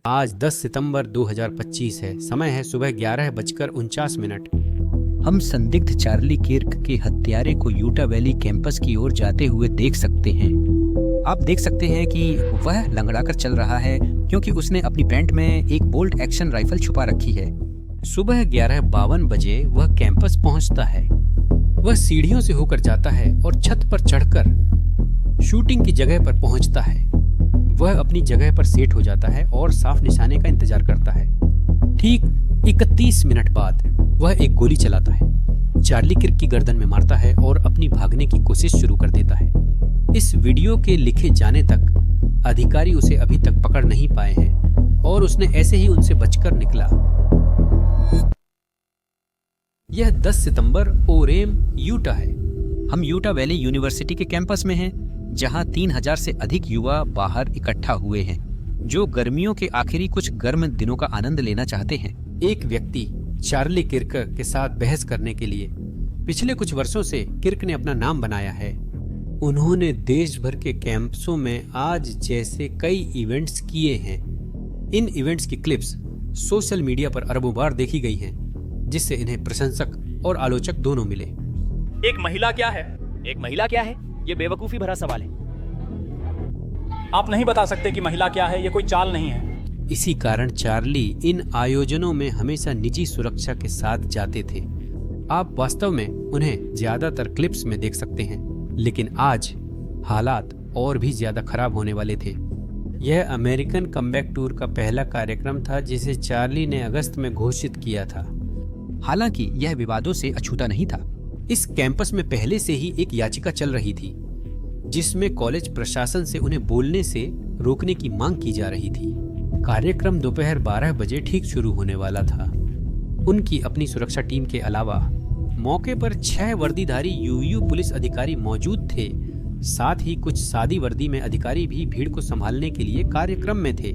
आज 10 सितंबर 2025 है। समय है सुबह 11:49। हम संदिग्ध चार्ली किर्क के हत्यारे को यूटा वैली कैंपस की ओर जाते हुए देख सकते हैं। आप देख सकते हैं कि वह लंगड़ाकर चल रहा है क्योंकि उसने अपनी पैंट में एक बोल्ट एक्शन राइफल छुपा रखी है। सुबह 11:52 बजे वह कैंपस पहुंचता है। वह सीढ़ियों से होकर जाता है और छत पर चढ़कर शूटिंग की जगह पर पहुंचता है। वह अपनी जगह पर सेट हो जाता है और साफ निशाने का इंतजार करता है। ठीक 31 मिनट बाद वह एक गोली चलाता है, चार्ली किर्क की गर्दन में मारता है और अपनी भागने की कोशिश शुरू कर देता है। इस वीडियो के लिखे जाने तक अधिकारी उसे अभी तक पकड़ नहीं पाए हैं और उसने ऐसे ही उनसे बचकर निकला। यह 10 सितंबर ओरेम, यूटा है। हम यूटा वैली यूनिवर्सिटी के कैंपस में हैं, जहां 3000 से अधिक युवा बाहर इकट्ठा हुए हैं, जो गर्मियों के आखिरी कुछ गर्म दिनों का आनंद लेना चाहते हैं। एक व्यक्ति चार्ली किर्क के साथ बहस करने के लिए पिछले कुछ वर्षों से किर्क ने अपना नाम बनाया है। उन्होंने देश भर के कैंपसों में आज जैसे कई इवेंट्स किए हैं। इन इवेंट्स की क्लिप्स सोशल मीडिया पर अरबों बार देखी गई हैं, जिससे इन्हें प्रशंसक और आलोचक दोनों मिले। एक महिला क्या है? एक महिला क्या है? ये बेवकूफी भरा सवाल है। आप नहीं बता सकते कि महिला क्या है। ये कोई चाल नहीं है। इसी कारण चार्ली इन आयोजनों में हमेशा निजी सुरक्षा के साथ जाते थे। आप वास्तव में उन्हें ज्यादातर क्लिप्स में देख सकते हैं, लेकिन आज हालात और भी ज्यादा खराब होने वाले थे। यह अमेरिकन कमबैक टूर का पहला कार्यक्रम था जिसे चार्ली ने अगस्त में घोषित किया था। हालांकि यह विवादों से अछूता नहीं था। इस कैंपस में पहले से ही एक याचिका चल रही थी, जिसमें कॉलेज प्रशासन से उन्हें बोलने से रोकने की मांग की जा रही थी। कार्यक्रम दोपहर 12 बजे ठीक शुरू होने वाला था। उनकी अपनी सुरक्षा टीम के अलावा मौके पर 6 वर्दीधारी यूयू पुलिस अधिकारी मौजूद थे। साथ ही कुछ सादी वर्दी में अधिकारी भी भीड़ को संभालने के लिए कार्यक्रम में थे।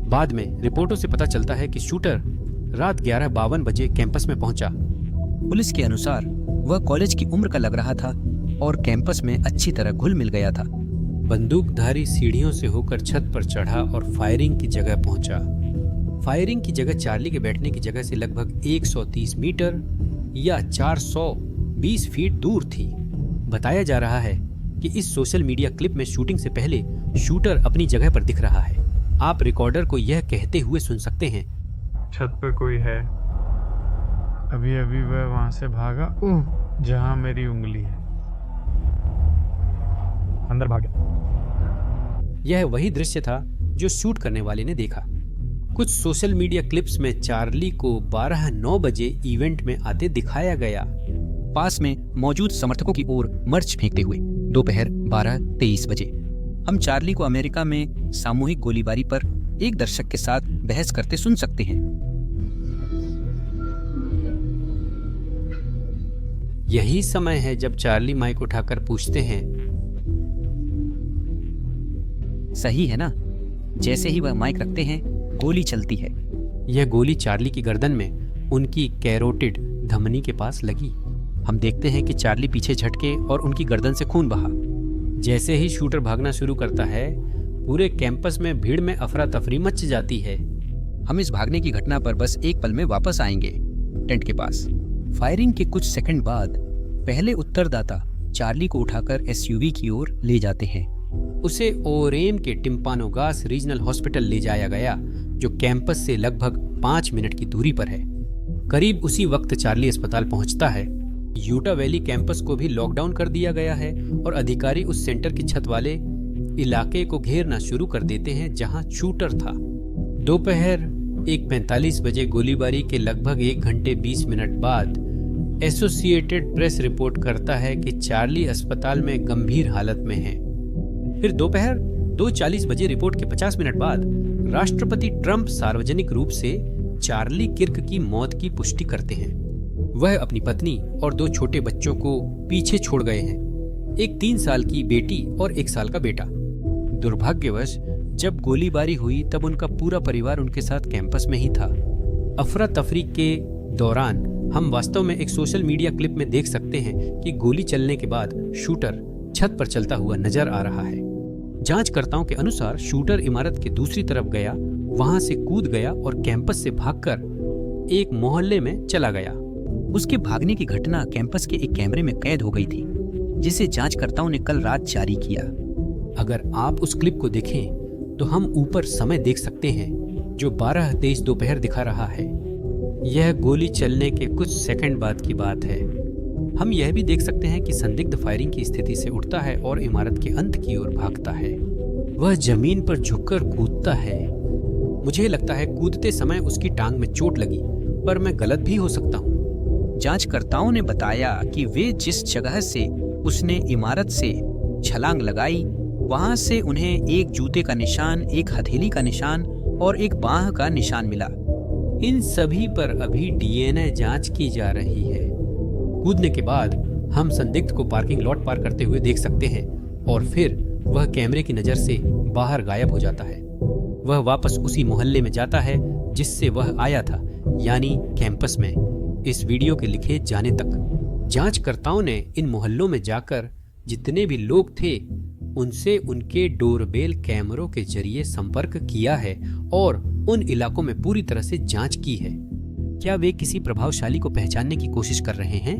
बाद में रिपोर्टों से पता चलता है कि शूटर रात 11:52 बजे कैंपस में पहुंचा। पुलिस के अनुसार वह कॉलेज की उम्र का लग रहा था और कैंपस में अच्छी तरह घुल मिल गया था। बंदूकधारी सीढ़ियों से होकर छत पर चढ़ा और फायरिंग की जगह पहुंचा। फायरिंग की जगह चार्ली के बैठने की जगह से लगभग 130 मीटर या 420 फीट दूर थी। बताया जा रहा है कि इस सोशल मीडिया क्लिप में शूटिंग से पहले शूटर अपनी जगह पर दिख रहा है। आप रिकॉर्डर को यह कहते हुए सुन सकते हैं, छत पे कोई है। अभी अभी वह वहां से भागा जहां मेरी उंगली है। अंदर भाग गया। यह वही दृश्य था जो शूट करने वाले ने देखा। कुछ सोशल मीडिया क्लिप्स में चार्ली को 12:09 बजे इवेंट में आते दिखाया गया, पास में मौजूद समर्थकों की ओर मर्च फेंकते हुए। दोपहर 12:23 बजे हम चार्ली को अमेरिका में सामूहिक गोलीबारी पर एक दर्शक के साथ बहस करते सुन सकते हैं। यही समय है जब चार्ली माइक उठाकर पूछते हैं, सही है ना? जैसे ही वह माइक रखते हैं, गोली चलती है। यह गोली चार्ली की गर्दन में उनकी कैरोटिड धमनी के पास लगी। हम देखते हैं कि चार्ली पीछे झटके और उनकी गर्दन से खून बहा। जैसे ही शूटर भागना शुरू करता है, पूरे कैंपस में भीड़ में अफरा तफरी मच जाती है। हम इस भागने की घटना पर बस एक पल में वापस आएंगे टेंट के पास। फायरिंग के कुछ सेकंड बाद पहले उत्तरदाता चार्ली को उठाकर एसयूवी की ओर ले जाते हैं। उसे ओरेम के टिम्पानोगास रीजनल हॉस्पिटल ले जाया गया, जो कैंपस से लगभग 5 मिनट की दूरी पर है। करीब उसी वक्त चार्ली अस्पताल पहुंचता है। यूटा वैली कैंपस को भी लॉकडाउन कर दिया गया है और अधिकारी उस सेंटर की छत वाले इलाके को घेरना शुरू कर देते हैं जहां शूटर था। दोपहर 1:45 बजे गोलीबारी के लगभग 1 घंटे 20 मिनट बाद एसोसिएटेड प्रेस रिपोर्ट करता है कि चार्ली अस्पताल में गंभीर हालत में है। फिर दोपहर 2:40 बजे रिपोर्ट के 50 मिनट बाद राष्ट्रपति ट्रंप सार्वजनिक रूप से चार्ली किर्क की मौत की पुष्टि करते हैं। वह अपनी पत्नी और 2 छोटे बच्चों को पीछे छोड़ गए हैं, एक 3 साल की बेटी और 1 साल का बेटा। दुर्भाग्यवश जब गोलीबारी हुई तब उनका पूरा परिवार उनके साथ कैंपस में ही था। अफरा तफरी के दौरान हम वास्तव में एक सोशल मीडिया क्लिप में देख सकते हैं कि गोली चलने के बाद शूटर छत पर चलता हुआ नजर आ रहा है। जांचकर्ताओं के अनुसार शूटर इमारत के दूसरी तरफ गया वहां से कूद गया और कैंपस से भागकर एक मोहल्ले में चला गया। उसके भागने की घटना कैंपस के एक कैमरे में कैद हो गई थी, जिसे जांचकर्ताओं ने कल रात जारी किया। अगर आप उस क्लिप को देखें तो हम ऊपर समय देख सकते हैं जो 12:23 दोपहर दिखा रहा है। यह गोली चलने के कुछ सेकंड बाद की बात है। हम यह भी देख सकते हैं कि संदिग्ध फायरिंग की स्थिति से उठता है और इमारत के अंत की ओर भागता है। वह जमीन पर झुककर कूदता है। मुझे लगता है कूदते समय उसकी टांग में चोट लगी, पर मैं गलत भी हो सकता हूँ। जांचकर्ताओं ने बताया कि वे जिस जगह से उसने इमारत से छलांग लगाई, वहां से उन्हें एक जूते का निशान, एक हथेली का निशान और एक बांह का निशान मिला। इन सभी पर अभी डीएनए जांच की जा रही है। कूदने के बाद हम संदिग्ध को पार्किंग लॉट पार करते हुए देख सकते हैं और फिर वह कैमरे की नज़र से बाहर गायब हो जाता है। वह वापस उसी मोहल्ले में जाता है जिससे वह आया था, यानी कैंपस में, इस वीडियो के लिखे जाने तक। जांचकर्ताओं ने इन मोहल्लों में जाकर जितने भी लोग थे उनसे उनके डोरबेल कैमरों के जरिए संपर्क किया है और उन इलाकों में पूरी तरह से जांच की है। क्या वे किसी प्रभावशाली को पहचानने की कोशिश कर रहे हैं?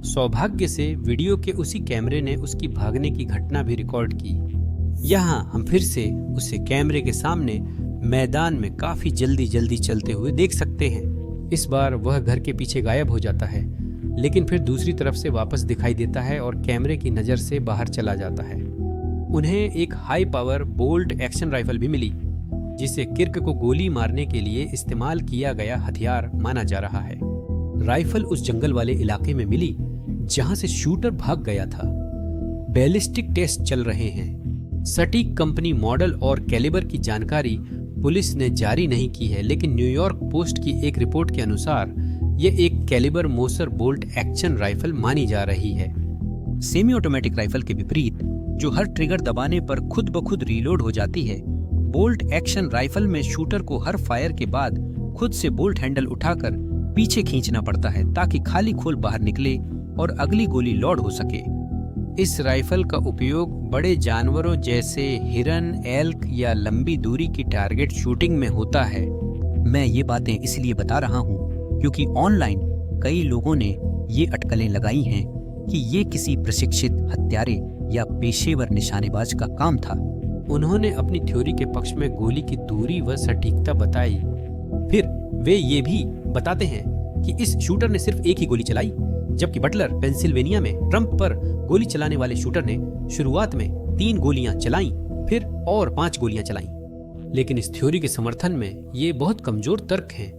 सौभाग्य से वीडियो के उसी कैमरे ने उसकी भागने की घटना भी रिकॉर्ड की। यहाँ हम फिर से उसे कैमरे के सामने मैदान में काफी जल्दी जल्दी चलते हुए देख सकते हैं। इस बार वह घर के पीछे गायब हो जाता है, लेकिन फिर दूसरी तरफ से वापस दिखाई देता है और कैमरे की नज़र से बाहर चला जाता है। उन्हें एक high power bolt action rifle भी मिली, जिसे किर्क को गोली मारने के लिए इस्तेमाल किया गया हथियार माना जा रहा है। राइफल उस जंगल वाले इलाके में मिली जहां से शूटर भाग गया था। बैलिस्टिक टेस्ट चल रहे हैं। सटीक कंपनी मॉडल और कैलिबर की जानकारी पुलिस ने जारी नहीं की है, लेकिन न्यूयॉर्क पोस्ट की एक रिपोर्ट के अनुसार यह एक calibre Mauser bolt action rifle मानी जा रही है। सेमी ऑटोमेटिक राइफल के विपरीत, जो हर ट्रिगर दबाने पर खुद ब खुद रीलोड हो जाती है, बोल्ट एक्शन राइफल में शूटर को हर फायर के बाद खुद से बोल्ट हैंडल उठाकर पीछे खींचना पड़ता है ताकि खाली खोल बाहर निकले और अगली गोली लोड हो सके। इस राइफल का उपयोग बड़े जानवरों जैसे हिरन, एल्क या लंबी दूरी की टारगेट शूटिंग में होता है। मैं ये बातें इसलिए बता रहा हूँ क्योंकि ऑनलाइन कई लोगों ने ये अटकलें लगाई हैं कि ये किसी प्रशिक्षित हत्यारे या पेशेवर निशानेबाज का काम था। उन्होंने अपनी थ्योरी के पक्ष में गोली की दूरी व सटीकता बताई। फिर वे ये भी बताते हैं कि इस शूटर ने सिर्फ एक ही गोली चलाई, जबकि बटलर पेंसिल्वेनिया में ट्रंप पर गोली चलाने वाले शूटर ने शुरुआत में 3 गोलियां चलाईं, फिर और 5 गोलियां चलाईं। लेकिन इस थ्योरी के समर्थन में ये बहुत कमजोर तर्क हैं।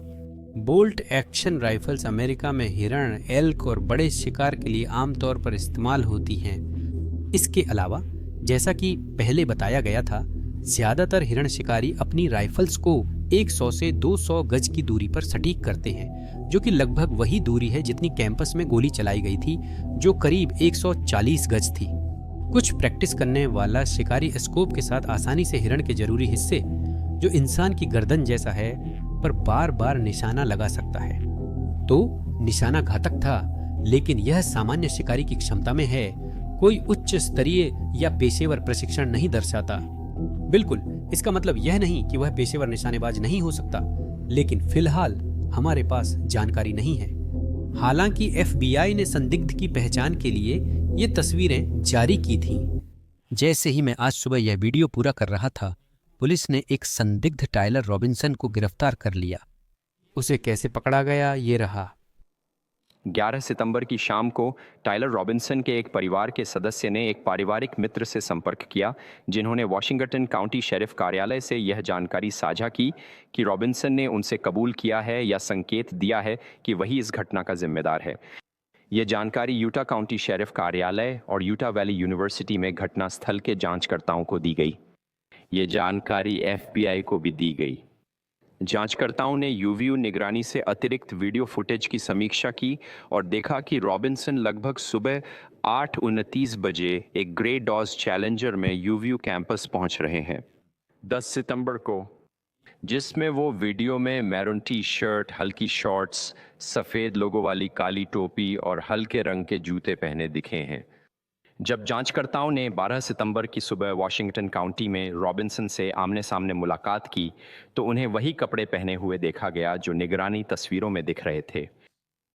बोल्ट एक्शन राइफल्स अमेरिका में हिरण, एल्क और बड़े शिकार के लिए आमतौर पर इस्तेमाल होती हैं। इसके अलावा, जैसा कि पहले बताया गया था, ज्यादातर हिरण शिकारी अपनी राइफल्स को 100 से 200 गज की दूरी पर सटीक करते हैं, जो कि लगभग वही दूरी है जितनी कैंपस में गोली चलाई गई थी, जो करीब 140 गज थी। कुछ प्रैक्टिस करने वाला शिकारी स्कोप के साथ आसानी से हिरण के जरूरी हिस्से, जो इंसान की गर्दन जैसा है, पर बार बार निशाना लगा सकता है। तो निशाना घातक था, लेकिन यह सामान्य शिकारी की क्षमता में है, कोई उच्च स्तरीय या पेशेवर प्रशिक्षण नहीं दर्शाता। बिल्कुल, इसका मतलब यह नहीं कि वह पेशेवर निशानेबाज नहीं हो सकता, लेकिन फिलहाल हमारे पास जानकारी नहीं है। हालांकि एफबीआई ने संदिग्ध की पहचान के लिए ये तस्वीरें जारी की थीं। जैसे ही मैं आज सुबह यह वीडियो पूरा कर रहा था, पुलिस ने एक संदिग्ध टायलर रॉबिन्सन को गिरफ्तार कर लिया। उसे कैसे पकड़ा गया, ये रहा। 11 सितंबर की शाम को टायलर रॉबिन्सन के एक परिवार के सदस्य ने एक पारिवारिक मित्र से संपर्क किया, जिन्होंने वॉशिंगटन काउंटी शेरिफ कार्यालय से यह जानकारी साझा की कि रॉबिन्सन ने उनसे कबूल किया है या संकेत दिया है कि वही इस घटना का जिम्मेदार है। यह जानकारी यूटा काउंटी शेरिफ कार्यालय और यूटा वैली यूनिवर्सिटी में घटनास्थल के जांचकर्ताओं को दी गई। ये जानकारी एफबीआई को भी दी गई। जांचकर्ताओं ने यूवीयू निगरानी से अतिरिक्त वीडियो फुटेज की समीक्षा की और देखा कि रॉबिन्सन लगभग सुबह 8:29 बजे एक ग्रे डॉज चैलेंजर में यूवीयू कैंपस पहुंच रहे हैं। 10 सितंबर को, जिसमें वो वीडियो में मैरून टी शर्ट, हल्की शॉर्ट्स, सफ़ेद लोगों वाली काली टोपी और हल्के रंग के जूते पहने दिखे हैं। जब जांचकर्ताओं ने 12 सितंबर की सुबह वॉशिंगटन काउंटी में रॉबिन्सन से आमने सामने मुलाकात की तो उन्हें वही कपड़े पहने हुए देखा गया जो निगरानी तस्वीरों में दिख रहे थे।